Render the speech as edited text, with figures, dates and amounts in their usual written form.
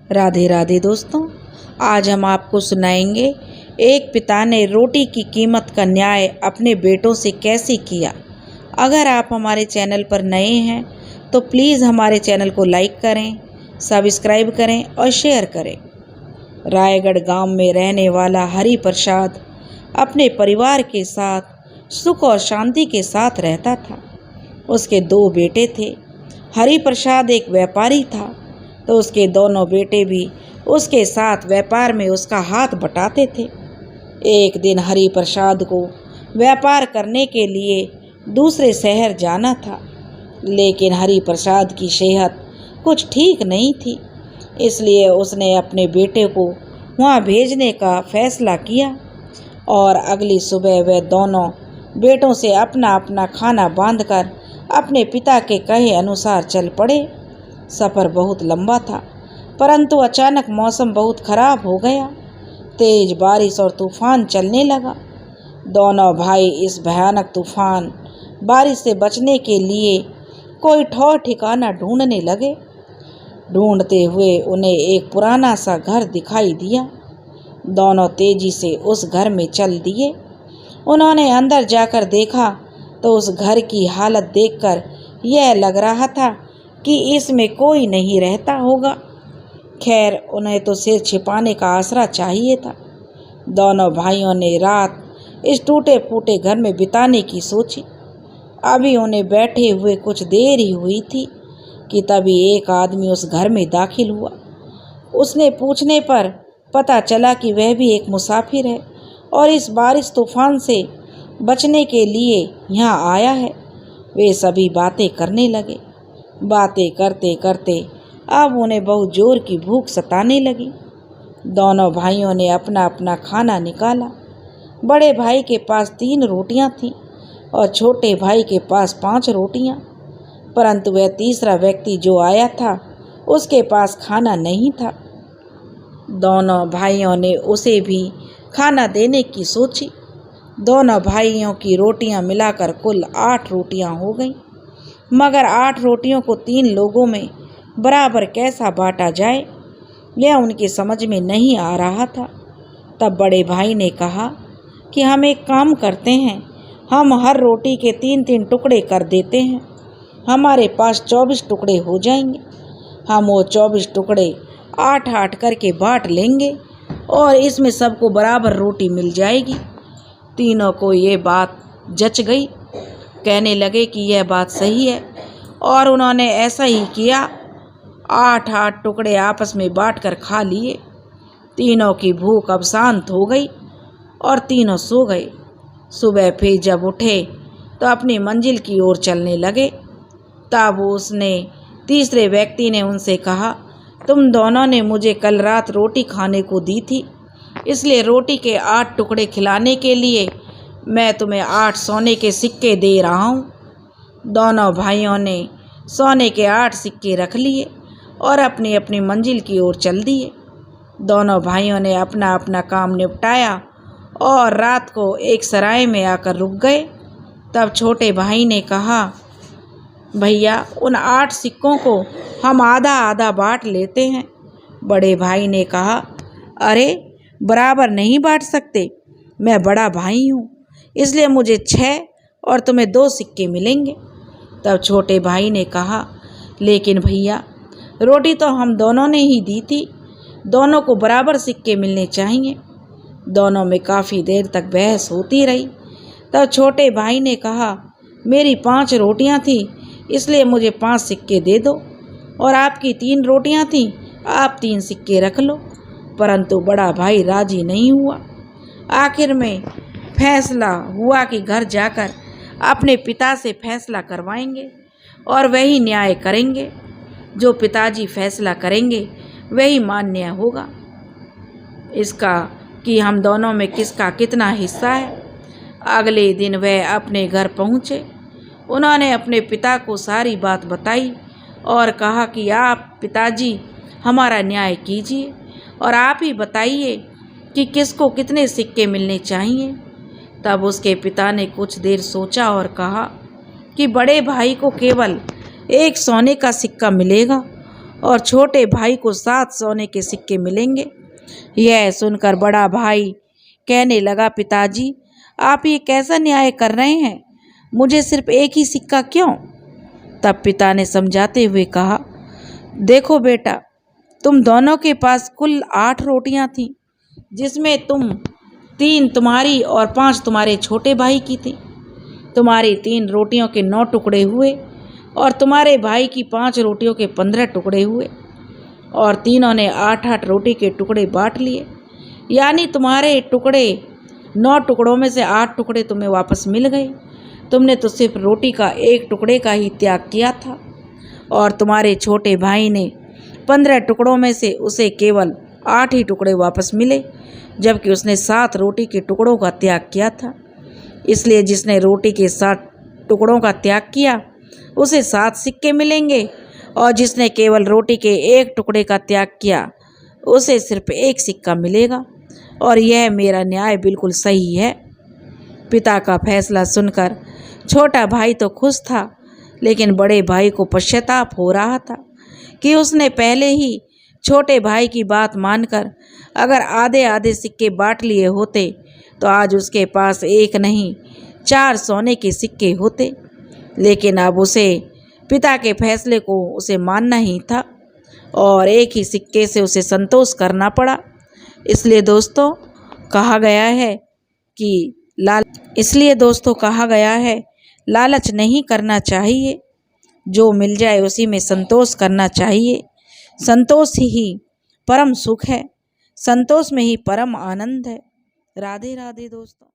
राधे राधे दोस्तों, आज हम आपको सुनाएंगे एक पिता ने रोटी की कीमत का न्याय अपने बेटों से कैसे किया। अगर आप हमारे चैनल पर नए हैं तो प्लीज़ हमारे चैनल को लाइक करें, सब्सक्राइब करें और शेयर करें। रायगढ़ गांव में रहने वाला हरि प्रसाद अपने परिवार के साथ सुख और शांति के साथ रहता था। उसके 2 बेटे थे। हरि प्रसाद एक व्यापारी था तो उसके दोनों बेटे भी उसके साथ व्यापार में उसका हाथ बटाते थे। एक दिन हरि प्रसाद को व्यापार करने के लिए दूसरे शहर जाना था, लेकिन हरि प्रसाद की सेहत कुछ ठीक नहीं थी, इसलिए उसने अपने बेटे को वहाँ भेजने का फैसला किया और अगली सुबह वे दोनों बेटों से अपना अपना खाना बांधकर अपने पिता के कहे अनुसार चल पड़े। सफ़र बहुत लंबा था, परंतु अचानक मौसम बहुत खराब हो गया। तेज बारिश और तूफान चलने लगा। दोनों भाई इस भयानक तूफान बारिश से बचने के लिए कोई ठौर ठिकाना ढूंढने लगे। ढूंढते हुए उन्हें एक पुराना सा घर दिखाई दिया। दोनों तेजी से उस घर में चल दिए। उन्होंने अंदर जाकर देखा तो उस घर की हालत देखकर यह लग रहा था कि इसमें कोई नहीं रहता होगा। खैर, उन्हें तो सिर छिपाने का आसरा चाहिए था। दोनों भाइयों ने रात इस टूटे फूटे घर में बिताने की सोची। अभी उन्हें बैठे हुए कुछ देर ही हुई थी कि तभी एक आदमी उस घर में दाखिल हुआ। उसने पूछने पर पता चला कि वह भी एक मुसाफिर है और इस बारिश तूफान से बचने के लिए यहाँ आया है। वे सभी बातें करने लगे। बातें करते करते अब उन्हें बहुत जोर की भूख सताने लगी। दोनों भाइयों ने अपना अपना खाना निकाला। बड़े भाई के पास 3 रोटियां थीं और छोटे भाई के पास 5 रोटियां, परंतु वह तीसरा व्यक्ति जो आया था उसके पास खाना नहीं था। दोनों भाइयों ने उसे भी खाना देने की सोची। दोनों भाइयों की रोटियां मिलाकर कुल 8 रोटियां हो गईं, मगर 8 रोटियों को 3 लोगों में बराबर कैसा बांटा जाए, यह उनकी समझ में नहीं आ रहा था। तब बड़े भाई ने कहा कि हम एक काम करते हैं, हम हर रोटी के 3-3 टुकड़े कर देते हैं। हमारे पास 24 टुकड़े हो जाएंगे। हम वो 24 टुकड़े 8-8 करके बांट लेंगे और इसमें सबको बराबर रोटी मिल जाएगी। तीनों को ये बात जच गई। कहने लगे कि यह बात सही है और उन्होंने ऐसा ही किया। 8-8 टुकड़े आपस में बांटकर खा लिए। तीनों की भूख अब शांत हो गई और तीनों सो गए। सुबह फिर जब उठे तो अपनी मंजिल की ओर चलने लगे। तब उसने तीसरे व्यक्ति ने उनसे कहा, तुम दोनों ने मुझे कल रात रोटी खाने को दी थी, इसलिए रोटी के 8 टुकड़े खिलाने के लिए मैं तुम्हें 8 सोने के सिक्के दे रहा हूँ। दोनों भाइयों ने सोने के 8 सिक्के रख लिए और अपनी अपनी मंजिल की ओर चल दिए। दोनों भाइयों ने अपना अपना काम निपटाया और रात को एक सराय में आकर रुक गए। तब छोटे भाई ने कहा, भैया उन 8 सिक्कों को हम आधा आधा बांट लेते हैं। बड़े भाई ने कहा, अरे बराबर नहीं बांट सकते, मैं बड़ा भाई हूँ, इसलिए मुझे 6 और तुम्हें 2 सिक्के मिलेंगे। तब छोटे भाई ने कहा, लेकिन भैया रोटी तो हम दोनों ने ही दी थी, दोनों को बराबर सिक्के मिलने चाहिए। दोनों में काफ़ी देर तक बहस होती रही। तब छोटे भाई ने कहा, मेरी 5 रोटियां थीं, इसलिए मुझे 5 सिक्के दे दो, और आपकी 3 रोटियां थीं, आप 3 सिक्के रख लो। परंतु बड़ा भाई राजी नहीं हुआ। आखिर में फैसला हुआ कि घर जाकर अपने पिता से फैसला करवाएंगे और वही न्याय करेंगे। जो पिताजी फैसला करेंगे वही मान्य होगा। इसका कि हम दोनों में किसका कितना हिस्सा है। अगले दिन वह अपने घर पहुँचे। उन्होंने अपने पिता को सारी बात बताई और कहा कि आप पिताजी हमारा न्याय कीजिए और आप ही बताइए कि किसको कितने सिक्के मिलने चाहिए। तब उसके पिता ने कुछ देर सोचा और कहा कि बड़े भाई को केवल 1 सोने का सिक्का मिलेगा और छोटे भाई को 7 सोने के सिक्के मिलेंगे। यह सुनकर बड़ा भाई कहने लगा, पिताजी आप ये कैसा न्याय कर रहे हैं, मुझे सिर्फ एक ही सिक्का क्यों? तब पिता ने समझाते हुए कहा, देखो बेटा, तुम दोनों के पास कुल 8 रोटियां थीं, जिसमें 3 तुम्हारी और 5 तुम्हारे छोटे भाई की थी। तुम्हारी 3 रोटियों के 9 टुकड़े हुए और तुम्हारे भाई की 5 रोटियों के 15 टुकड़े हुए, और तीनों ने 8-8 रोटी के टुकड़े बांट लिए। यानी तुम्हारे 9 टुकड़ों में से 8 टुकड़े तुम्हें वापस मिल गए। तुमने तो सिर्फ रोटी का 1 टुकड़े का ही त्याग किया था, और तुम्हारे छोटे भाई ने 15 टुकड़ों में से उसे केवल 8 ही टुकड़े वापस मिले, जबकि उसने 7 रोटी के टुकड़ों का त्याग किया था। इसलिए जिसने रोटी के 7 टुकड़ों का त्याग किया उसे 7 सिक्के मिलेंगे, और जिसने केवल रोटी के 1 टुकड़े का त्याग किया उसे सिर्फ 1 सिक्का मिलेगा। और यह मेरा न्याय बिल्कुल सही है। पिता का फैसला सुनकर छोटा भाई तो खुश था, लेकिन बड़े भाई को पश्चाताप हो रहा था कि उसने पहले ही छोटे भाई की बात मानकर अगर आधे आधे सिक्के बांट लिए होते तो आज उसके पास 1 नहीं 4 सोने के सिक्के होते। लेकिन अब उसे पिता के फैसले को उसे मानना ही था, और 1 ही सिक्के से उसे संतोष करना पड़ा। इसलिए दोस्तों कहा गया है लालच नहीं करना चाहिए, जो मिल जाए उसी में संतोष करना चाहिए। संतोष ही परम सुख है, संतोष में ही परम आनंद है। राधे राधे दोस्तों।